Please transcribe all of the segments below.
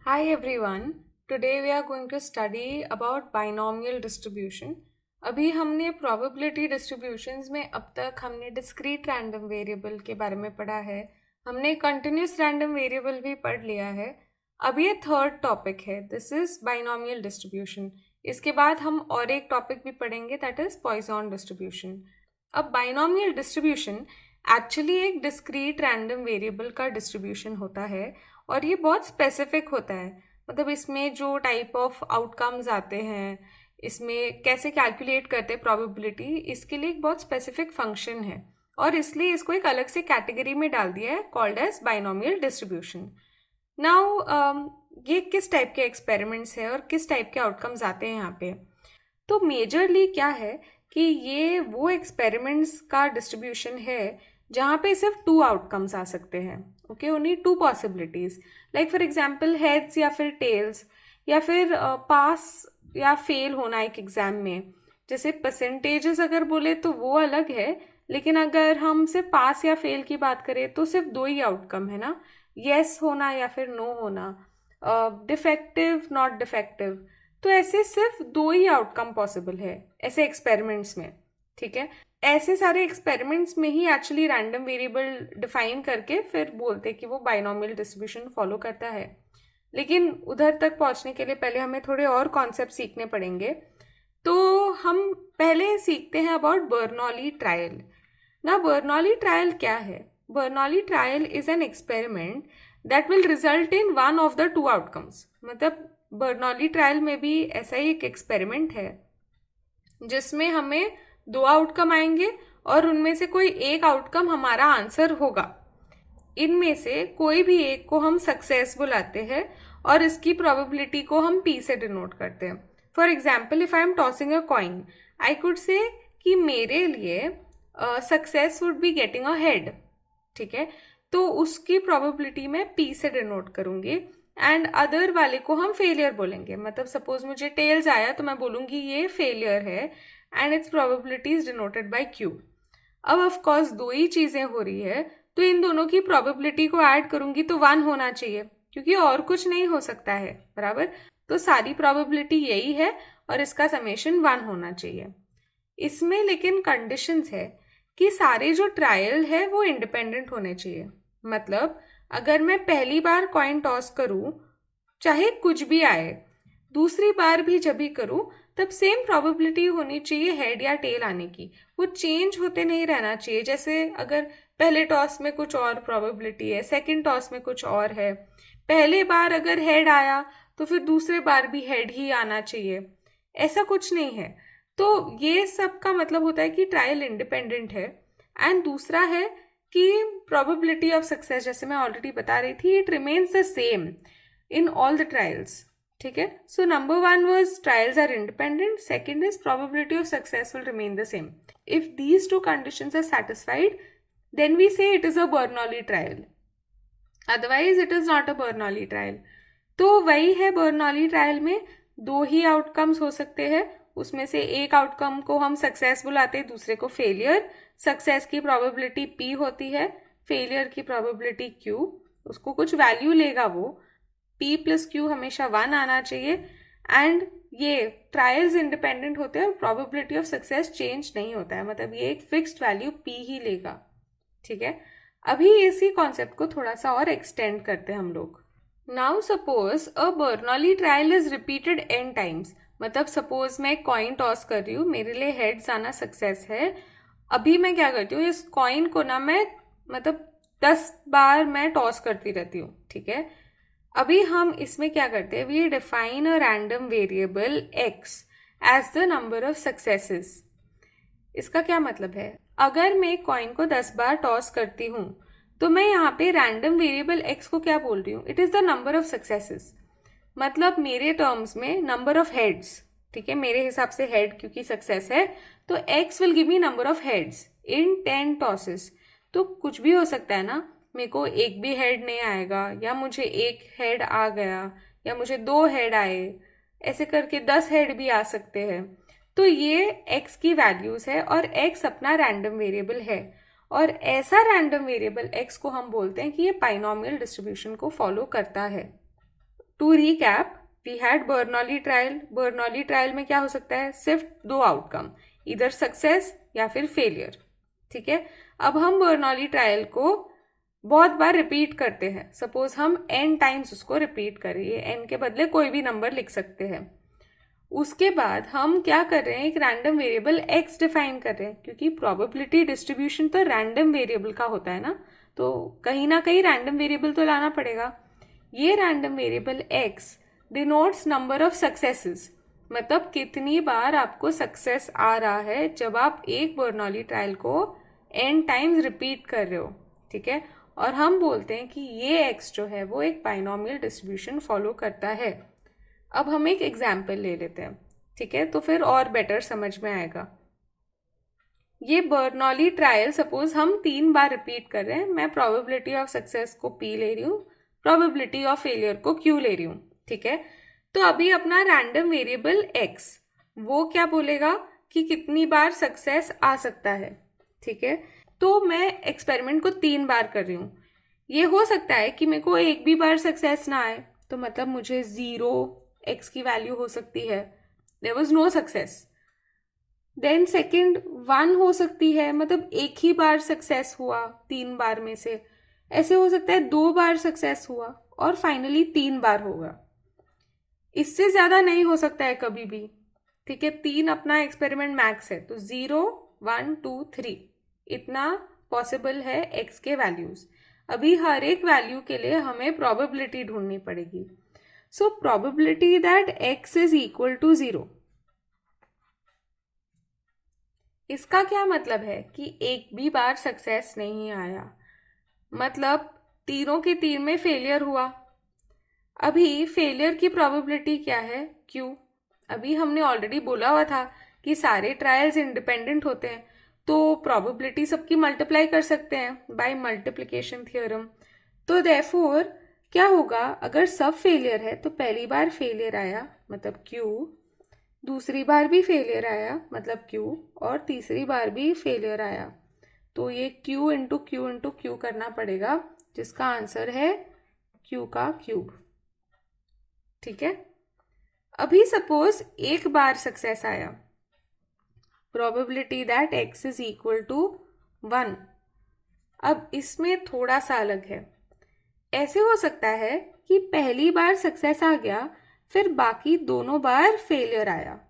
Hi everyone. Today we are going to study about binomial distribution. अभी हमने probability distributions में अब तक हमने discrete random variable के बारे में पढ़ा है, हमने continuous random variable भी पढ़ लिया है. अब ये थर्ड टॉपिक है, दिस इज binomial distribution. इसके बाद हम और एक टॉपिक भी पढ़ेंगे, दैट इज Poisson distribution. अब binomial distribution एक्चुअली एक डिस्क्रीट रैंडम वेरिएबल का डिस्ट्रीब्यूशन होता है और ये बहुत स्पेसिफिक होता है. मतलब इसमें जो टाइप ऑफ आउटकम्स आते हैं, इसमें कैसे कैलकुलेट करते हैं प्रोबेबिलिटी, इसके लिए एक बहुत स्पेसिफिक फंक्शन है और इसलिए इसको एक अलग से कैटेगरी में डाल दिया है called as binomial distribution. Now ये किस टाइप के एक्सपेरिमेंट्स है और किस टाइप के आउटकम्स आते हैं यहाँ पे. तो मेजरली क्या है कि ये वो एक्सपेरिमेंट्स का डिस्ट्रीब्यूशन है जहाँ पे सिर्फ टू आउटकम्स आ सकते हैं. Okay, only to possibilities, like for example heads या फिर टेल्स, या फिर पास या फेल होना एक एग्जाम में. जैसे परसेंटेजेस अगर बोले तो वो अलग है, लेकिन अगर हम सिर्फ पास या फेल की बात करें तो सिर्फ दो ही आउटकम है ना, येस होना या फिर नो होना, डिफेक्टिव नॉट डिफेक्टिव. तो ऐसे सिर्फ दो ही आउटकम पॉसिबल है ऐसे एक्सपेरिमेंट्स में. ठीक है, ऐसे सारे एक्सपेरिमेंट्स में ही एक्चुअली रैंडम वेरिएबल डिफाइन करके फिर बोलते कि वो बाइनोमियल डिस्ट्रीब्यूशन फॉलो करता है. लेकिन उधर तक पहुंचने के लिए पहले हमें थोड़े और कॉन्सेप्ट सीखने पड़ेंगे. तो हम पहले सीखते हैं अबाउट बर्नौली ट्रायल. ना बर्नौली ट्रायल क्या है? Bernoulli trial is an experiment that will result in one of the two outcomes. मतलब बर्नौली ट्रायल में भी ऐसा ही एक एक्सपेरिमेंट है जिसमें हमें दो आउटकम आएंगे और उनमें से कोई एक आउटकम हमारा आंसर होगा. इनमें से कोई भी एक को हम सक्सेस बुलाते हैं और इसकी प्रोबेबिलिटी को हम पी से डिनोट करते हैं. For example, if I am tossing a coin, I could say कि मेरे लिए success would be getting a head. ठीक है, तो उसकी प्रोबेबिलिटी मैं पी से डिनोट करूंगी एंड अदर वाले को हम फेलियर बोलेंगे. मतलब सपोज मुझे टेल्स आया तो मैं बोलूंगी ये फेलियर है and it's probability is denoted by Q. अब ऑफ कोर्स दो ही चीजें हो रही है, तो इन दोनों की प्रोबेबिलिटी को ऐड करूंगी तो वन होना चाहिए, क्योंकि और कुछ नहीं हो सकता है. बराबर, तो सारी प्रोबेबिलिटी यही है और इसका समेशन वन होना चाहिए. इसमें लेकिन कंडीशंस है कि सारे जो ट्रायल है वो इंडिपेंडेंट होने चाहिए. मतलब अगर मैं पहली बार कॉइन टॉस करूं, चाहे कुछ भी आए, दूसरी बार भी जब भी करूं, तब सेम प्रोबेबिलिटी होनी चाहिए हेड या टेल आने की. वो चेंज होते नहीं रहना चाहिए. जैसे अगर पहले टॉस में कुछ और प्रोबेबिलिटी है, सेकंड टॉस में कुछ और है, पहले बार अगर हेड आया तो फिर दूसरे बार भी हेड ही आना चाहिए, ऐसा कुछ नहीं है. तो ये सब का मतलब होता है कि ट्रायल इंडिपेंडेंट है. एंड दूसरा है कि प्रोबेबिलिटी ऑफ सक्सेस, जैसे मैं ऑलरेडी बता रही थी, it remains the same in all the trials. ठीक है, so number one was trials are independent, second is probability of success will remain the same. If these two conditions are satisfied, then we say it is a Bernoulli trial, otherwise it is not a Bernoulli trial. तो वही है, Bernoulli trial में दो ही outcomes हो सकते हैं, उसमें से एक आउटकम को हम सक्सेस बुलाते हैं, दूसरे को फेलियर. सक्सेस की प्रोबेबिलिटी पी होती है, फेलियर की प्रोबेबिलिटी क्यू. उसको कुछ वैल्यू लेगा वो, पी प्लस क्यू हमेशा वन आना चाहिए. एंड ये ट्रायल्स इंडिपेंडेंट होते हैं और प्रोबेबिलिटी ऑफ सक्सेस चेंज नहीं होता है. मतलब ये एक फिक्स्ड वैल्यू पी ही लेगा. ठीक है, अभी इसी कॉन्सेप्ट को थोड़ा सा और एक्सटेंड करते हैं हम लोग. Now suppose a Bernoulli trial is repeated n times. मतलब सपोज मैं कॉइन टॉस कर रही हूँ, मेरे लिए हेड्स आना सक्सेस है. अभी मैं क्या करती हूँ, इस कॉइन को ना मैं मतलब 10 बार मैं टॉस करती रहती हूँ. ठीक है, अभी हम इसमें क्या करते हैं, we define a random variable x as the number of successes. इसका क्या मतलब है, अगर मैं कॉइन को 10 बार टॉस करती हूँ तो मैं यहाँ पे रैंडम वेरिएबल x को क्या बोल रही हूँ, it is the number of successes. मतलब मेरे टर्म्स में नंबर ऑफ हेड्स. ठीक है, मेरे हिसाब से हेड क्योंकि सक्सेस है, तो x will give me number of heads in 10 tosses. तो कुछ भी हो सकता है ना, मेरे को एक भी हेड नहीं आएगा, या मुझे एक हेड आ गया, या मुझे दो हेड आए, ऐसे करके 10 हेड भी आ सकते हैं. तो ये x की वैल्यूज है और x अपना रैंडम वेरिएबल है. और ऐसा रैंडम वेरिएबल x को हम बोलते हैं कि ये बाइनोमियल डिस्ट्रीब्यूशन को फॉलो करता है. To recap, we had Bernoulli trial. Bernoulli trial में क्या हो सकता है? सिर्फ 2 आउटकम, इधर सक्सेस या फिर फेलियर. ठीक है, अब हम बर्नौली ट्रायल को बहुत बार रिपीट करते हैं. सपोज हम n टाइम्स उसको रिपीट करें, ये n के बदले कोई भी नंबर लिख सकते हैं. उसके बाद हम क्या कर रहे हैं? एक रैंडम वेरिएबल x डिफाइन कर रहे हैं, क्योंकि प्रोबेबिलिटी डिस्ट्रीब्यूशन तो रैंडम वेरिएबल का होता है ना, तो कहीं ना कहीं रैंडम वेरिएबल तो लाना पड़ेगा. ये random variable x denotes number of successes, मतलब कितनी बार आपको सक्सेस आ रहा है जब आप एक बर्नौली ट्रायल को n टाइम्स रिपीट कर रहे हो. ठीक है, और हम बोलते हैं कि ये x जो है वो एक बाइनोमियल डिस्ट्रीब्यूशन फॉलो करता है. अब हम एक एग्जाम्पल ले लेते हैं. ठीक है, तो फिर और बेटर समझ में आएगा. ये बर्नौली ट्रायल सपोज हम 3 बार रिपीट कर रहे हैं. मैं प्रोबेबिलिटी ऑफ सक्सेस को p ले रही हूँ, प्रोबेबिलिटी ऑफ फेलियर को q ले रही हूँ. ठीक है, तो अभी अपना रैंडम वेरिएबल x वो क्या बोलेगा कि कितनी बार सक्सेस आ सकता है. ठीक है, तो मैं एक्सपेरिमेंट को 3 बार कर रही हूँ. ये हो सकता है कि मेरे को एक भी बार सक्सेस ना आए, तो मतलब मुझे 0 x की वैल्यू हो सकती है, there was no success. Then second 1 हो सकती है, मतलब एक ही बार सक्सेस हुआ 3 बार में से. ऐसे हो सकता है 2 बार सक्सेस हुआ, और फाइनली 3 बार होगा. इससे ज़्यादा नहीं हो सकता है कभी भी. ठीक है, 3 अपना एक्सपेरिमेंट मैक्स है, तो 0 1 2 3 इतना पॉसिबल है x के वैल्यूज. अभी हर एक वैल्यू के लिए हमें प्रोबेबिलिटी ढूंढनी पड़ेगी. So probability that x is equal to 0, इसका क्या मतलब है कि एक भी बार सक्सेस नहीं आया, मतलब तीनों के 3 में फेलियर हुआ. अभी फेलियर की प्रोबेबिलिटी क्या है? q. अभी हमने ऑलरेडी बोला हुआ था कि सारे ट्रायल्स इंडिपेंडेंट होते हैं, तो प्रोबेबिलिटी सबकी मल्टीप्लाई कर सकते हैं बाय मल्टीप्लिकेशन थ्योरम. तो देयरफॉर क्या होगा? अगर सब फेलियर है तो पहली बार फेलियर आया मतलब q, दूसरी बार भी फेलियर आया मतलब q, और तीसरी बार भी फेलियर आया, तो ये q into Q into Q करना पड़ेगा, जिसका आंसर है q का क्यूब. ठीक है, अभी सपोज एक बार सक्सेस आया, probability that x is equal to 1. अब इसमें थोड़ा सा अलग है. ऐसे हो सकता है कि पहली बार सक्सेस आ गया, फिर बाकी दोनों बार फेलियर आया.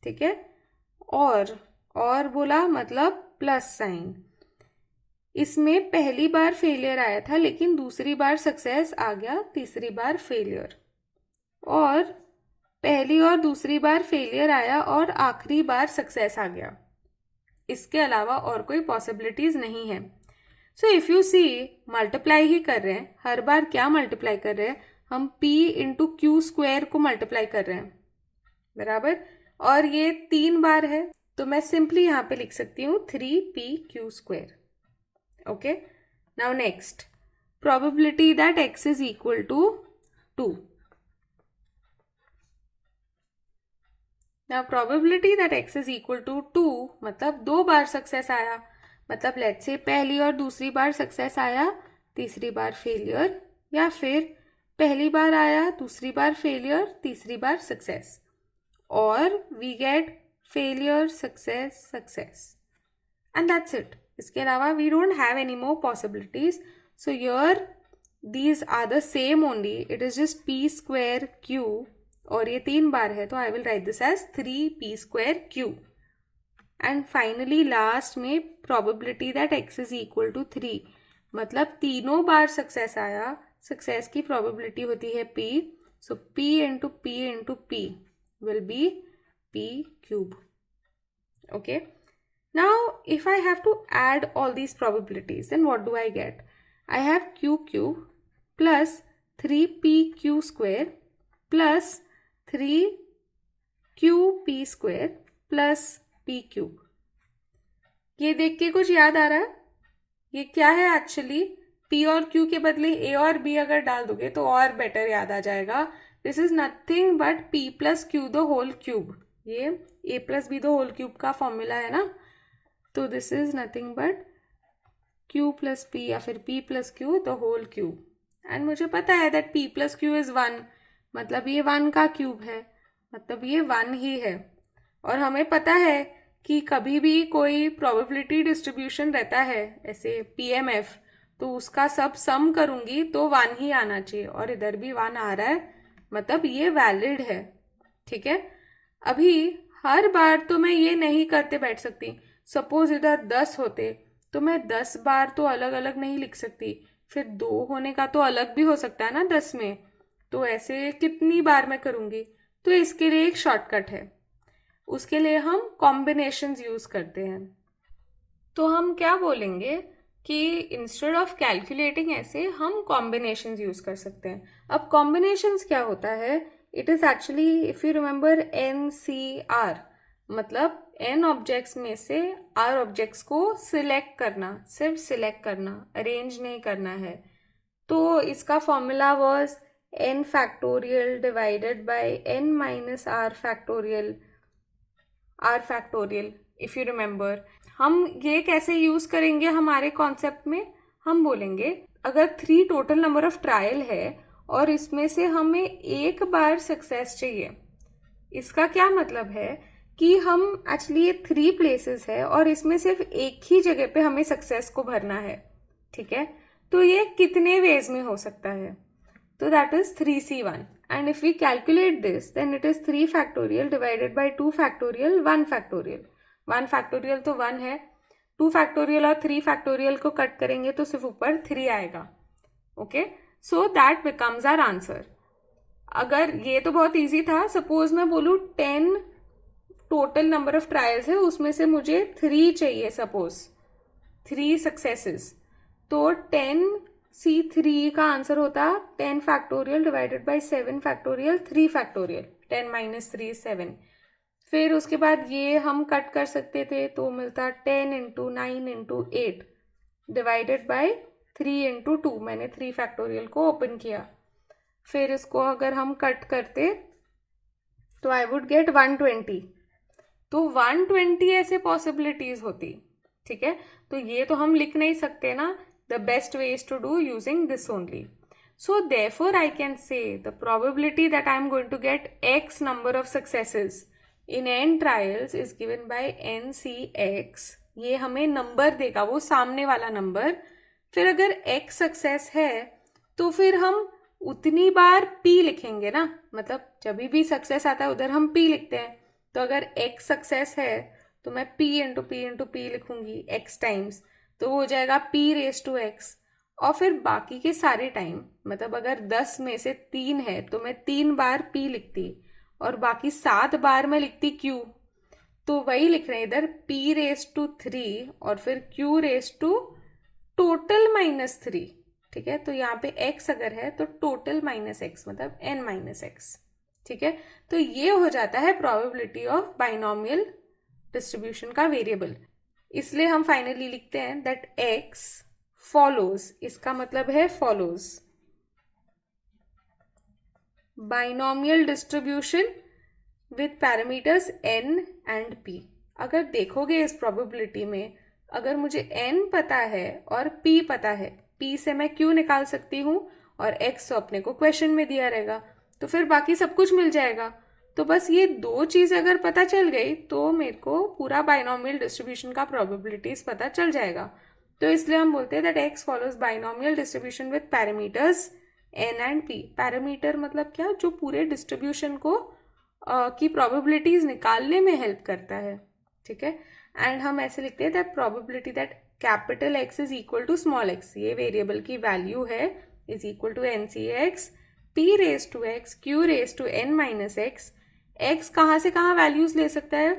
ठीक है, और बोला मतलब प्लस साइन. इसमें पहली बार फेलियर आया था, लेकिन दूसरी बार सक्सेस आ गया, तीसरी बार फेलियर. और पहली और दूसरी बार फेलियर आया और आखिरी बार सक्सेस आ गया. इसके अलावा और कोई पॉसिबिलिटीज नहीं है. So if you see, multiply ही कर रहे हैं. हर बार क्या मल्टीप्लाई कर रहे हैं? हम p इंटू क्यू स्क्वायर को मल्टीप्लाई कर रहे हैं, बराबर. और ये 3 बार है, तो मैं सिंपली यहाँ पे लिख सकती हूँ 3p square. Okay, now next, probability that x is equal to 2. Now probability that x is equal to 2 मतलब 2 बार सक्सेस आया, मतलब लेट्स से पहली और दूसरी बार सक्सेस आया, तीसरी बार फेलियर, या फिर पहली बार आया, दूसरी बार फेलियर, तीसरी बार सक्सेस, और we get failure success success, and that's it. इसके अलावा we don't have any more possibilities. So here these are the same only, it is just p square q, और ये 3 बार है, तो I will write this as 3p square q. And finally last में probability that x is equal to 3, मतलब तीनों बार success आया, सक्सेस की प्रोबेबिलिटी होती है p, so p into p will be p cube. Okay, now if I have to add all these probabilities, then what do I get? I have q cube plus 3p square plus 3qp square plus p cube. ये देख के कुछ याद आ रहा है? ये क्या है एक्चुअली? p और q के बदले a और b अगर डाल दोगे तो और बेटर याद आ जाएगा. This is nothing but p plus Q the whole cube. ये a plus b the whole cube का फॉर्मूला है ना, तो this is nothing but q plus p या फिर p plus q the whole cube. And मुझे पता है that p plus Q is 1, मतलब ये 1 का क्यूब है, मतलब ये 1 ही है। और हमें पता है कि कभी भी कोई प्रोबेबिलिटी डिस्ट्रीब्यूशन रहता है ऐसे पीएमएफ, तो उसका सब सम करूंगी तो 1 ही आना चाहिए, और इधर भी 1 आ रहा है, मतलब ये वैलिड है। ठीक है, अभी हर बार तो मैं ये नहीं करते बैठ सकती। सपोज इधर 10 होते तो मैं 10 बार तो अलग अलग नहीं लिख सकती, फिर 2 होने का तो अलग भी हो सकता है ना 10 में, तो ऐसे कितनी बार मैं करूंगी। तो इसके लिए एक शॉर्टकट है, उसके लिए हम कॉम्बिनेशंस यूज करते हैं। तो हम क्या बोलेंगे कि इंस्टेड ऑफ कैलकुलेटिंग ऐसे हम कॉम्बिनेशंस यूज कर सकते हैं। अब कॉम्बिनेशंस क्या होता है, it is actually if you remember NCR, मतलब n ऑब्जेक्ट्स में से r ऑब्जेक्ट्स को सिलेक्ट करना, सिर्फ सिलेक्ट करना, अरेंज नहीं करना है। तो इसका formula was n factorial divided by n minus r factorial, if you remember. हम ये कैसे यूज करेंगे हमारे कॉन्सेप्ट में, हम बोलेंगे अगर 3 टोटल नंबर ऑफ ट्रायल है और इसमें से हमें एक बार सक्सेस चाहिए, इसका क्या मतलब है कि हम एक्चुअली ये 3 प्लेसेस है और इसमें सिर्फ एक ही जगह पे हमें सक्सेस को भरना है। ठीक है, तो ये कितने वेज में हो सकता है, तो that is 3C1, and if we calculate this then it is 3 factorial divided by 2 factorial 1 factorial। 1 factorial तो 1 है, 2 factorial और 3 factorial को कट करेंगे तो सिर्फ ऊपर 3 आएगा। Okay, so that becomes our answer. अगर ये तो बहुत इजी था, सपोज मैं बोलूँ 10 टोटल नंबर ऑफ ट्रायल्स है, उसमें से मुझे 3 चाहिए, सपोज 3 सक्सेसेस, तो 10C3 का आंसर होता 10 factorial divided by 7 factorial 3 factorial, 10 minus 3 7। फिर उसके बाद ये हम कट कर सकते थे तो मिलता 10 into 9 into 8 divided by 3 into 2, मैंने 3 फैक्टोरियल को ओपन किया। फिर इसको अगर हम कट करते तो आई वुड गेट 120, तो 120 ऐसे पॉसिबिलिटीज होती। ठीक है, तो ये तो हम लिख नहीं सकते ना, the best way is to do using this only. So therefore I can say the probability that I am going to get X number of successes in n trials is given by NCX। ये हमें number देगा, वो सामने वाला number. फिर अगर X success है तो फिर हम उतनी बार P लिखेंगे ना, मतलब जब भी सक्सेस आता है उधर हम P लिखते हैं। तो अगर X सक्सेस है तो मैं P into P into P लिखूंगी X टाइम्स, तो वो हो जाएगा P रेस टू X। और फिर बाकी के सारे टाइम, मतलब अगर 10 में से 3 है तो मैं 3 बार P लिखती और बाकी 7 बार मैं लिखती Q। तो वही लिख रहे हैं इधर P रेस टू 3 और फिर Q raise to total minus 3। ठीक है, तो यहाँ पे X अगर है तो टोटल माइनस X, मतलब n माइनस X। ठीक है, तो ये हो जाता है प्रोबेबिलिटी ऑफ बाइनोमियल डिस्ट्रीब्यूशन का वेरिएबल। इसलिए हम फाइनली लिखते हैं दैट X फॉलोज, इसका मतलब है follows binomial distribution with parameters n and p। अगर देखोगे इस प्रोबेबिलिटी में, अगर मुझे n पता है और p पता है, p से मैं q निकाल सकती हूँ और x अपने को क्वेश्चन में दिया रहेगा, तो फिर बाकी सब कुछ मिल जाएगा। तो बस ये 2 चीज अगर पता चल गई तो मेरे को पूरा बाइनोमियल डिस्ट्रीब्यूशन का प्रोबेबिलिटीज पता चल जाएगा। तो इसलिए हम बोलते हैं that x follows binomial distribution with parameters n and p। Parameter मतलब क्या, जो पूरे डिस्ट्रीब्यूशन को की प्रोबेबिलिटीज निकालने में हेल्प करता है। ठीक है, एंड हम ऐसे लिखते हैं that probability that capital X is equal to small x, ये वेरिएबल की वैल्यू है, is equal to NCX P raise to X Q raise to n minus X। X कहाँ से कहाँ वैल्यूज ले सकता है,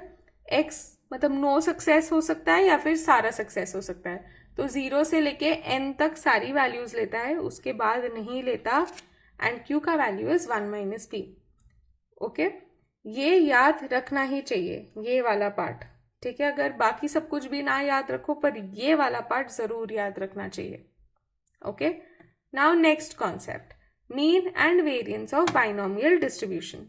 X मतलब नो सक्सेस हो सकता है या फिर सारा सक्सेस हो सकता है, तो 0 से लेके n तक सारी वैल्यूज लेता है, उसके बाद नहीं लेता। एंड Q का value is 1 minus P। Okay, ये याद रखना ही चाहिए, ये वाला पार्ट। ठीक है, अगर बाकी सब कुछ भी ना याद रखो पर ये वाला पार्ट जरूर याद रखना चाहिए। Okay, now next concept, mean and variance of binomial distribution.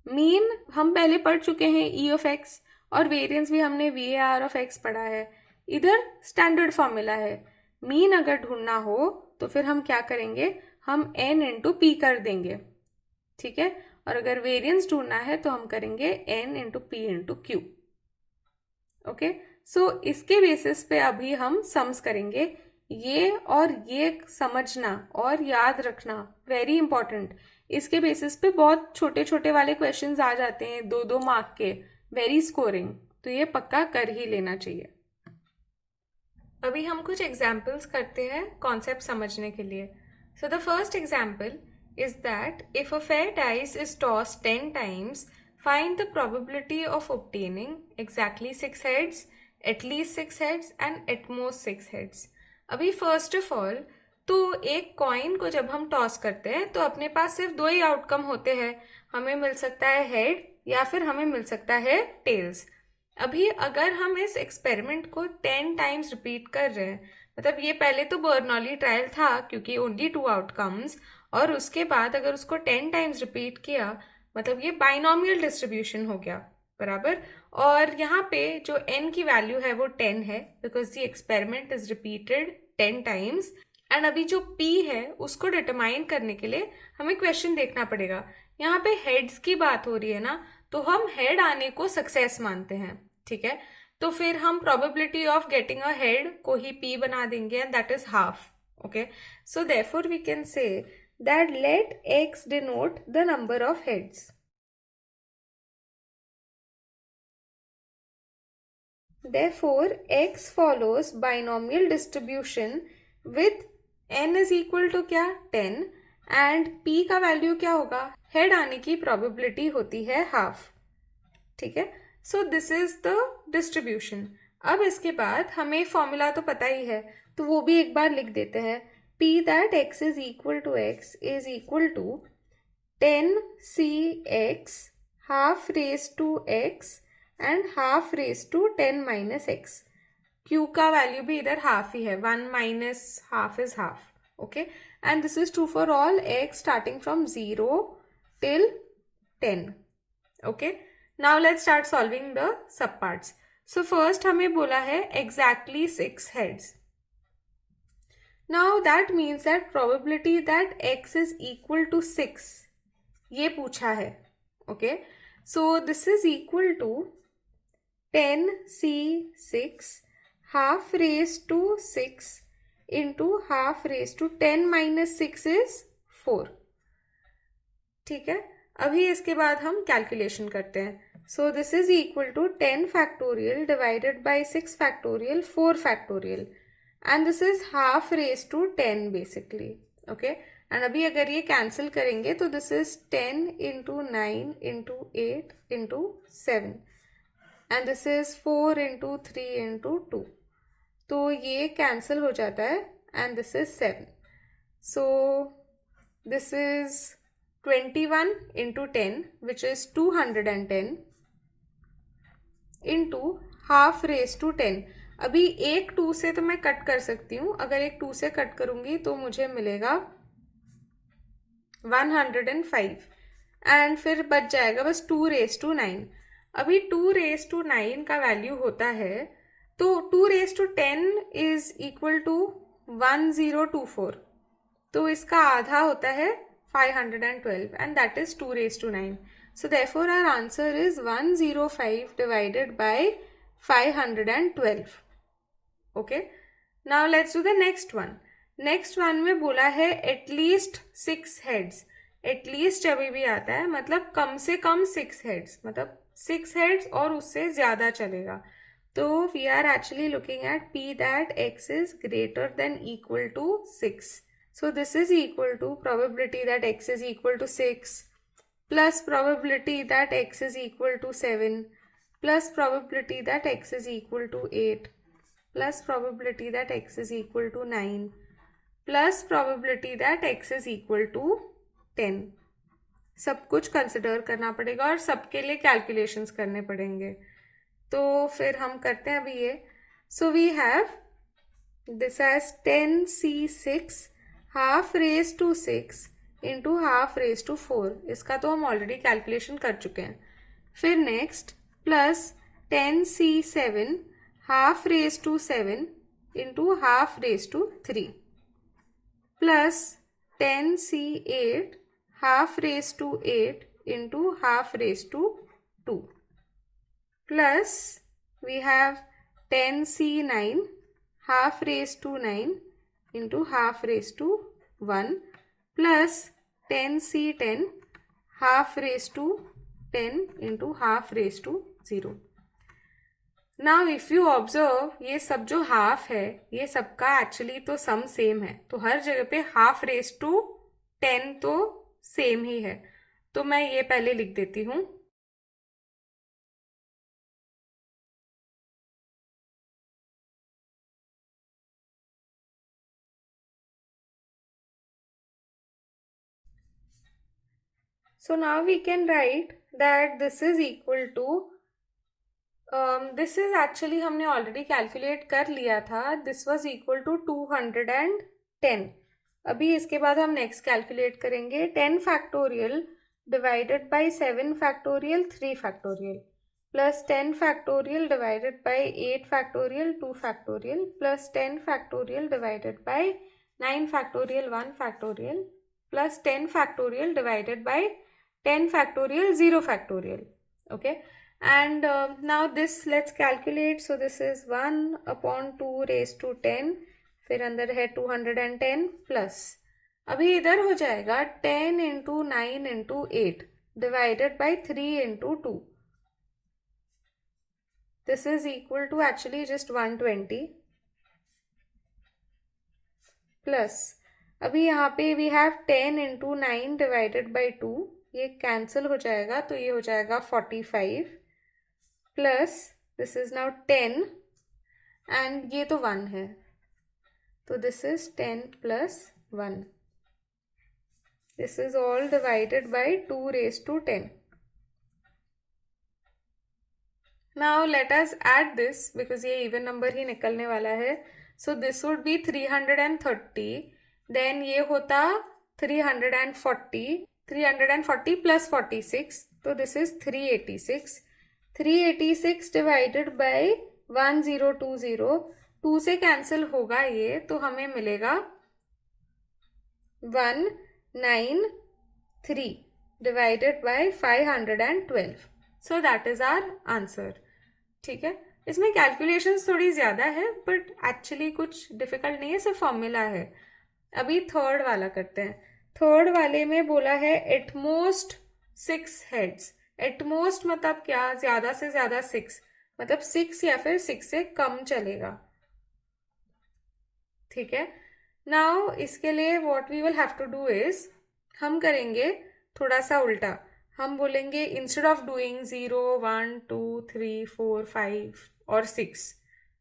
Mean हम पहले पढ़ चुके हैं E ऑफ X, और वेरिएंस भी हमने VAR ऑफ X पढ़ा है। इधर स्टैंडर्ड फॉर्मूला है, मीन अगर ढूंढना हो तो फिर हम क्या करेंगे, हम n इंटू पी कर देंगे, ठीक है। और अगर वेरिएंस ढूंढना है तो हम करेंगे n into p into q. Okay, so इसके बेसिस पे अभी हम सम्स करेंगे। ये और ये समझना और याद रखना वेरी इंपॉर्टेंट। इसके बेसिस पे बहुत छोटे छोटे वाले क्वेश्चंस आ जाते हैं 2-2 मार्क के, वेरी स्कोरिंग, तो ये पक्का कर ही लेना चाहिए। अभी हम कुछ एग्जाम्पल्स करते हैं कॉन्सेप्ट समझने के लिए। So the first example is that if a fair dice is toss 10 times, find the probability of obtaining exactly 6 heads, at least 6 heads and at most 6 heads. अभी फर्स्ट ऑफ ऑल तो एक coin को जब हम toss करते हैं तो अपने पास सिर्फ 2 ही आउटकम होते हैं, हमें मिल सकता है हेड या फिर हमें मिल सकता है टेल्स। अभी अगर हम इस एक्सपेरिमेंट को 10 टाइम्स रिपीट कर रहे हैं, मतलब ये पहले तो बर्नौली ट्रायल था क्योंकि ओनली 2 आउटकम्स, और उसके बाद अगर उसको 10 टाइम्स रिपीट किया मतलब ये बाइनोमियल डिस्ट्रीब्यूशन हो गया, बराबर। और यहाँ पे जो n की वैल्यू है वो 10 है because the experiment is repeated 10 times. And अभी जो p है उसको डिटरमाइन करने के लिए हमें क्वेश्चन देखना पड़ेगा। यहाँ पे हेड्स की बात हो रही है ना, तो हम हेड आने को सक्सेस मानते हैं, ठीक है। तो फिर हम probability of getting a head को ही p बना देंगे and that is half. Okay, so therefore we can say that let x denote the number of heads. Therefore, x follows binomial distribution with n is equal to क्या 10 and p का value क्या होगा, head आने की probability होती है half, ठीक है। So this is the distribution. अब इसके बाद हमें फॉर्मूला तो पता ही है तो वो भी एक बार लिख देते हैं। P that x is equal to x is equal to 10cx half raised to x and half raised to 10 minus x. Q का वैल्यू भी इधर हाफ ही है, 1 minus half is half. Okay, and this is true for all x starting from 0 till 10. Okay, now let's start solving the subparts. So first हमें बोला है exactly 6 heads. Now that means that probability that x is equal to 6 ये पूछा है। okay, so this is equal to 10c6 half raised to 6 into half raised to 10 minus 6 is 4, ठीक है। अभी इसके बाद हम कैलकुलेशन करते हैं। so this is equal to 10 factorial divided by 6 factorial 4 factorial and this is half raised to 10 basically. okay, and अभी अगर ये कैंसिल करेंगे तो this is 10 into 9 into 8 into 7 and this is 4 into 3 into 2, तो ये cancel हो जाता है and this is 7. so this is 21 into 10 which is 210 into half raised to 10. अभी एक 2 से तो मैं कट कर सकती हूँ, अगर एक 2 से कट करूँगी तो मुझे मिलेगा 105 एंड फिर बच जाएगा बस 2 raised to 9. अभी 2 raised to 9 का वैल्यू होता है तो 2 raised to 10 is equal to 1024, तो इसका आधा होता है 512 and that is 2 raised to 9. So therefore our answer is 105 divided by 512. Okay, now let's do the next one. Next one में बोला है at least 6 heads. at least जब भी आता है मतलब कम से कम 6 heads, मतलब 6 heads और उससे ज़्यादा चलेगा। तो we are actually looking at p that x is greater than equal to 6. So this is equal to probability that x is equal to 6 plus probability that x is equal to 7 plus probability that x is equal to 8 plus probability that x is equal to 9 plus probability that x is equal to 10. सब कुछ consider करना पड़ेगा और सबके लिए calculations करने पड़ेंगे। तो फिर हम करते हैं अभी ये। So we have this as 10c6 half raise to 6 into half raise to 4, इसका तो हम ऑलरेडी कैलकुलेशन कर चुके हैं। फिर next plus 10c7 half raise to 7 into half raise to 3 plus 10C8 half raised to 8 into half raised to 2 plus we have 10C9 half raised to 9 into half raised to 1 plus 10C10 half raised to 10 into half raised to 0. Now if you observe, ये सब जो half है ये सबका actually तो सम same है, तो हर जगह पे हाफ रेज टू 10 तो सेम ही है, तो मैं ये पहले लिख देती हूँ. So now we can write that this is equal to this is actually हमने ऑलरेडी कैलकुलेट कर लिया था. This was equal to 210. अभी इसके बाद हम नेक्स्ट कैलकुलेट करेंगे. 10 factorial divided by 7 factorial 3 factorial plus 10 factorial divided by 8 factorial 2 factorial plus 10 factorial divided by 9 factorial 1 factorial plus 10 factorial divided by 10 factorial 0 factorial. Okay. And now this let's calculate. So this is 1 upon 2 raised to 10. फिर अंदर है 210 plus अभी इधर हो जाएगा 10 into 9 into 8 divided by 3 into 2. This is equal to actually just 120 plus अभी यहाँ पे we have 10 into 9 divided by 2. ये कैंसिल हो जाएगा तो ये हो जाएगा 45 plus this is now 10 and ये तो 1 है, तो this is 10 plus 1. This is all divided by 2 raised to 10. Now let us add this because ये इवन नंबर ही निकलने वाला है. So this would be 330. Then ये होता 340 प्लस 46, तो दिस इज 386. 386 divided by 1020. 2 से कैंसिल होगा ये, तो हमें मिलेगा 193 divided by 512. So that is our answer. ठीक है, इसमें कैलकुलेशंस थोड़ी ज़्यादा है बट एक्चुअली कुछ डिफिकल्ट नहीं है, सिर्फ फॉर्मूला है. अभी थर्ड वाला करते हैं. थर्ड वाले में बोला है एटमोस्ट 6 हेड्स. एटमोस्ट मतलब क्या, ज़्यादा से ज़्यादा 6, मतलब 6 या फिर 6 से कम चलेगा. ठीक है. नाउ इसके लिए what we will have to do is, हम करेंगे थोड़ा सा उल्टा. हम बोलेंगे इंस्टेड ऑफ डूइंग 0 1 2 3 4 5 और 6,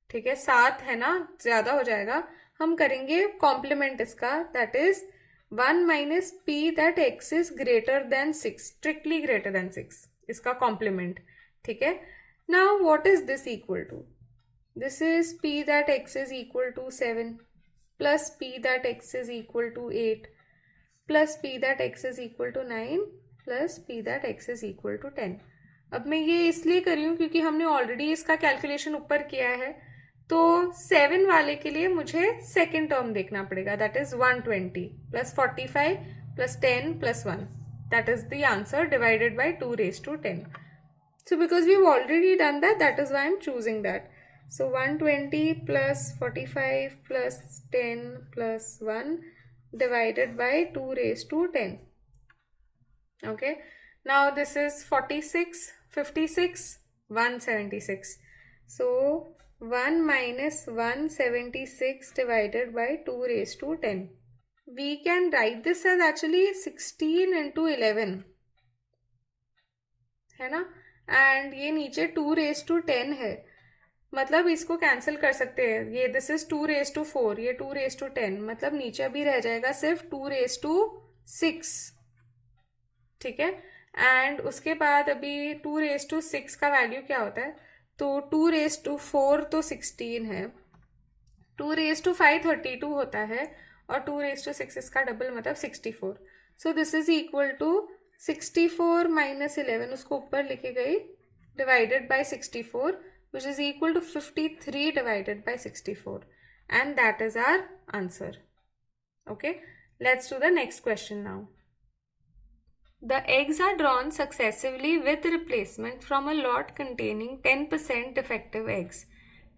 ठीक है 7 है ना, ज़्यादा हो जाएगा. हम करेंगे कॉम्प्लीमेंट इसका, that is 1 minus P that X is greater than 6, strictly greater than 6, इसका कॉम्प्लीमेंट. ठीक है. Now what is this equal to, this is P that X is equal to 7 plus P that X is equal to 8 plus P that X is equal to 9 plus P that X is equal to 10. अब मैं ये इसलिए कर रही हूँ क्योंकि हमने already इसका कैलकुलेशन ऊपर किया है, तो 7 वाले के लिए मुझे सेकेंड टर्म देखना पड़ेगा, that is 120 plus 45 plus 10 plus 1, that is the answer divided by 2 raised to 10. So because we've already done that, that is why I'm choosing that. So 120 plus 45 plus 10 plus 1 divided by 2 raised to 10. Okay. Now this is 46, 56, 176. So 1 minus 176 divided by 2 raised to 10. We can write this as actually 16 into 11, है ना, and ये नीचे 2 raised to 10 है, मतलब इसको cancel कर सकते हैं. ये दिस इज 2 raised to 4, ये 2 raised to 10, मतलब नीचे अभी रह जाएगा सिर्फ 2 raised to 6. ठीक है. एंड उसके बाद अभी 2 raised to 6 का वैल्यू क्या होता है, तो 2 raised to 4 तो 16 है, 2 raised to 5 32 होता है, और 2 raised to 6 इसका डबल मतलब 64. So this is equal to 64 minus 11, उसको ऊपर लिखे गई, divided by 64 which is equal to 53 divided by 64, and that is our answer. Okay. Let's do the next question now. The eggs are drawn successively with replacement from a lot containing 10% defective eggs.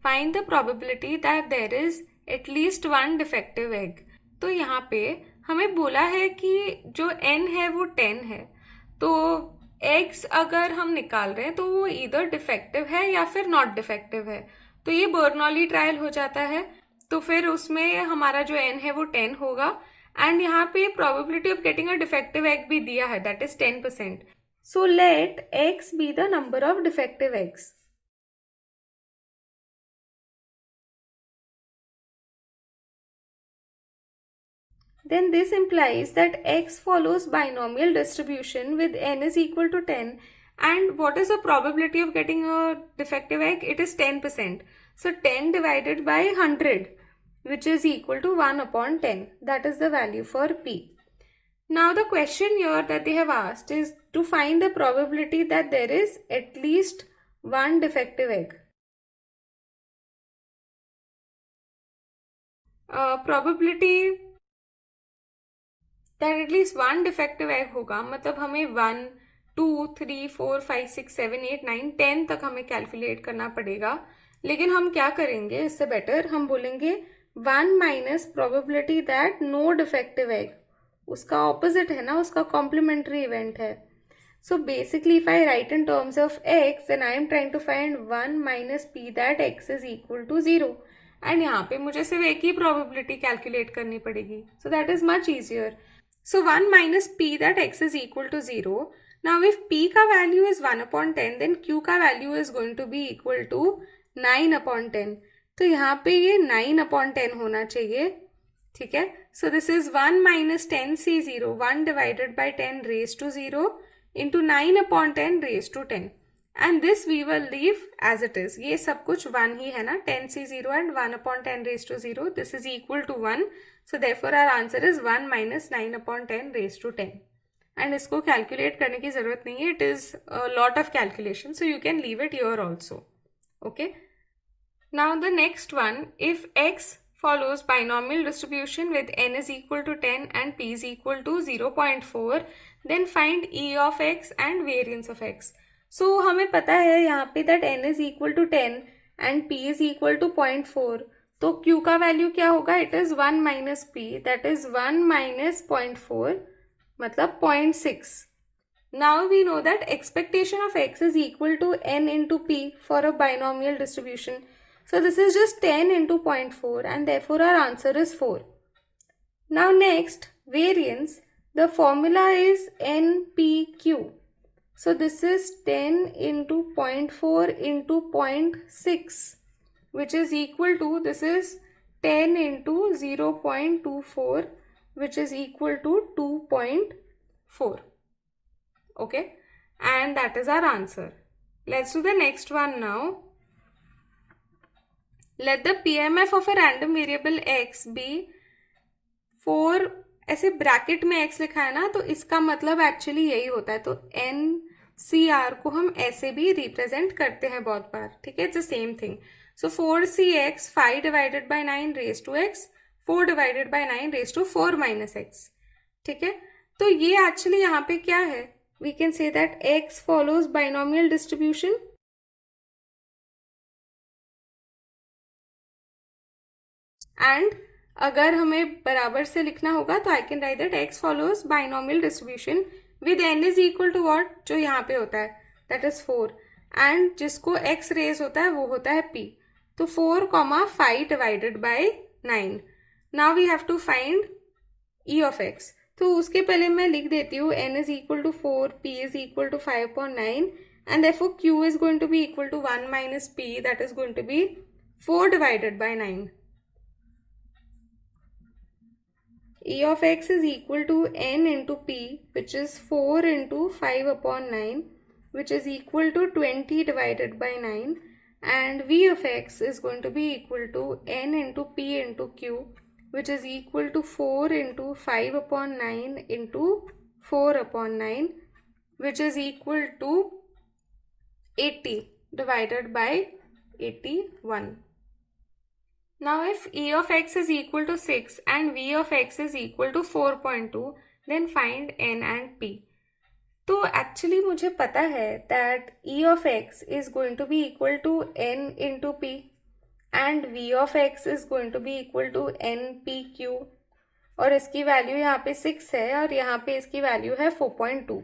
Find the probability that there is at least one defective egg. तो यहाँ पे हमें बोला है कि जो n है वो 10 है, तो eggs अगर हम निकाल रहे हैं तो वो इधर डिफेक्टिव है या फिर नॉट डिफेक्टिव है. तो ये बर्नौली ट्रायल हो जाता है, तो फिर उसमें हमारा जो n है वो 10 होगा. एंड यहाँ पे probability of getting a defective egg भी दिया है, that is 10%. So let x be the number of defective eggs. Then this implies that x follows binomial distribution with n is equal to 10. And what is the probability of getting a defective egg? It is 10%. So 10 divided by 100, which is equal to 1 upon 10. That is the value for p. Now the question here that they have asked is to find the probability that there is at least one defective egg. Probability that at least one defective egg होगा, मतलब हमें 1, 2, 3, 4, 5, 6, 7, 8, 9, 10 तक हमें calculate करना पड़ेगा. लेकिन हम क्या करेंगे, इससे बेटर हम बोलेंगे 1 minus probability that no defective egg. उसका ऑपोजिट है ना, उसका कॉम्प्लीमेंट्री इवेंट है. So basically if I write in terms of X, then I am trying to find 1 minus P that X is equal to 0. And यहाँ पे मुझे सिर्फ एक ही प्रोबेबिलिटी कैलकुलेट करनी पड़ेगी, सो that is much easier. So 1 minus p that x is equal to 0. Now if p का value is 1 upon 10, then q का value is going to be equal to 9 upon 10. तो यहाँ पे ये 9 upon 10 होना चाहिए, ठीक है. So this is 1 minus 10 c 0, 1 divided by 10 raised to 0 into 9 upon 10 raised to 10. And this we will leave as it is. ये सब कुछ 1 ही है ना, 10 c 0 and 1 upon 10 raised to 0. This is equal to 1. So therefore our answer is 1 minus 9 upon 10 raised to 10. And इसको calculate करने की ज़रूरत नहीं है. It is a lot of calculation. So you can leave it here also. Okay. Now the next one, if x follows binomial distribution with n is equal to 10 and p is equal to 0.4, then find e of x and variance of x. So हमें पता है यहाँ पे that n is equal to 10 and p is equal to 0.4. तो q का value क्या होगा? It is 1 minus P, that is 1 minus 0.4, मतलब 0.6. Now we know that expectation of x is equal to n into p for a binomial distribution. So this is just 10 into 0.4 and therefore our answer is 4. Now next, variance. The formula is npq. So this is 10 into 0.4 into 0.6, which is equal to, this is 10 into 0.24, which is equal to 2.4. Okay, and that is our answer. Let's do the next one now. Let the PMF of a random variable x be 4. ऐसे bracket में x लिखा है ना, तो इसका मतलब actually यही होता है. तो NCR को हम ऐसे भी रिप्रेजेंट करते हैं बहुत बार, ठीक है. It's the same thing. So 4CX 5 divided by 9 raise to x, 4 divided by 9 raise to 4 minus x, ठीक है. तो ये एक्चुअली यहाँ पे क्या है, we can say that x follows binomial distribution. And अगर हमें बराबर से लिखना होगा तो I can write that x follows binomial distribution with n is equal to what, जो यहाँ पे होता है दैट इज 4, एंड जिसको x रेज होता है वो होता है p. तो 4, 5 divided by 9. Now we have to find e of x. तो उसके पहले मैं लिख देती हूँ n is equal to 4, p is equal to 5/9, and therefore q is going to be equal to 1 minus p, that is going to be 4 divided by 9. E of x is equal to n into p, which is 4 into 5/9, which is equal to 20 divided by 9, and v of x is going to be equal to n into p into q, which is equal to 4 into 5/9 into 4/9, which is equal to 80 divided by 81. Now if e of x is equal to 6 and v of x is equal to 4.2, then find n and p. तो actually मुझे पता है that e of x is going to be equal to n into p and v of x is going to be equal to npq, और इसकी value यहाँ पे 6 है और यहाँ पे इसकी वैल्यू है 4.2.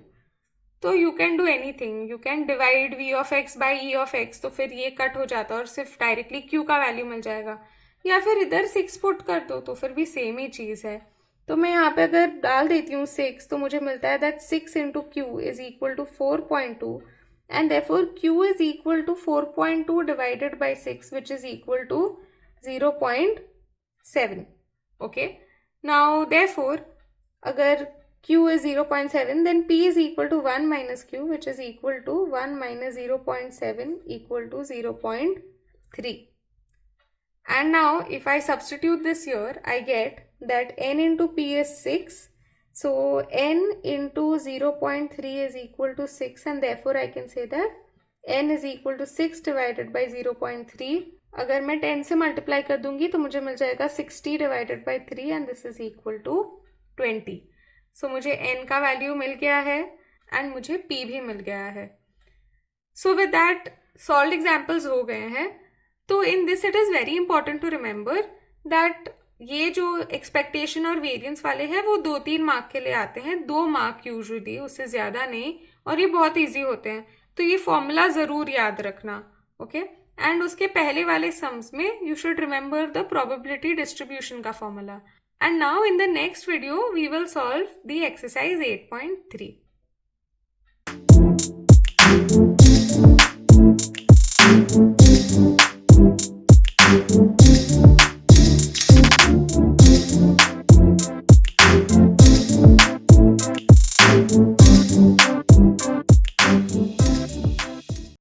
तो you can do anything, you can divide V of X by E of X, तो फिर ये कट हो जाता है और सिर्फ डायरेक्टली क्यू का वैल्यू मिल जाएगा, या फिर इधर 6 पुट कर दो तो फिर भी सेम ही चीज़ है. तो मैं यहाँ पे अगर डाल देती हूँ 6 तो मुझे मिलता है that 6 into q is equal to 4.2 and therefore q is equal to 4.2 divided by 6 which is equal to 0.7. Okay, now therefore अगर q is 0.7, then p is equal to 1 minus q, which is equal to 1 minus 0.7 equal to 0.3. And now if I substitute this here, I get that n into p is 6. So n into 0.3 is equal to 6, and therefore I can say that n is equal to 6 divided by 0.3. अगर मैं 10 से multiply कर दूंगी तो मुझे मिल जाएगा 60 divided by 3 and this is equal to 20. सो मुझे n का वैल्यू मिल गया है एंड मुझे p भी मिल गया है. So with that solved examples हो गए हैं. तो in this it is very important to remember that ये जो एक्सपेक्टेशन और वेरिएंस वाले हैं वो 2-3 मार्क के लिए आते हैं, 2 मार्क यूजुअली, उससे ज़्यादा नहीं, और ये बहुत ईजी होते हैं. तो ये फॉर्मूला ज़रूर याद रखना. ओके, एंड उसके पहले वाले सम्स में you should remember the probability distribution का formula. And now in the next video, we will solve the exercise 8.3.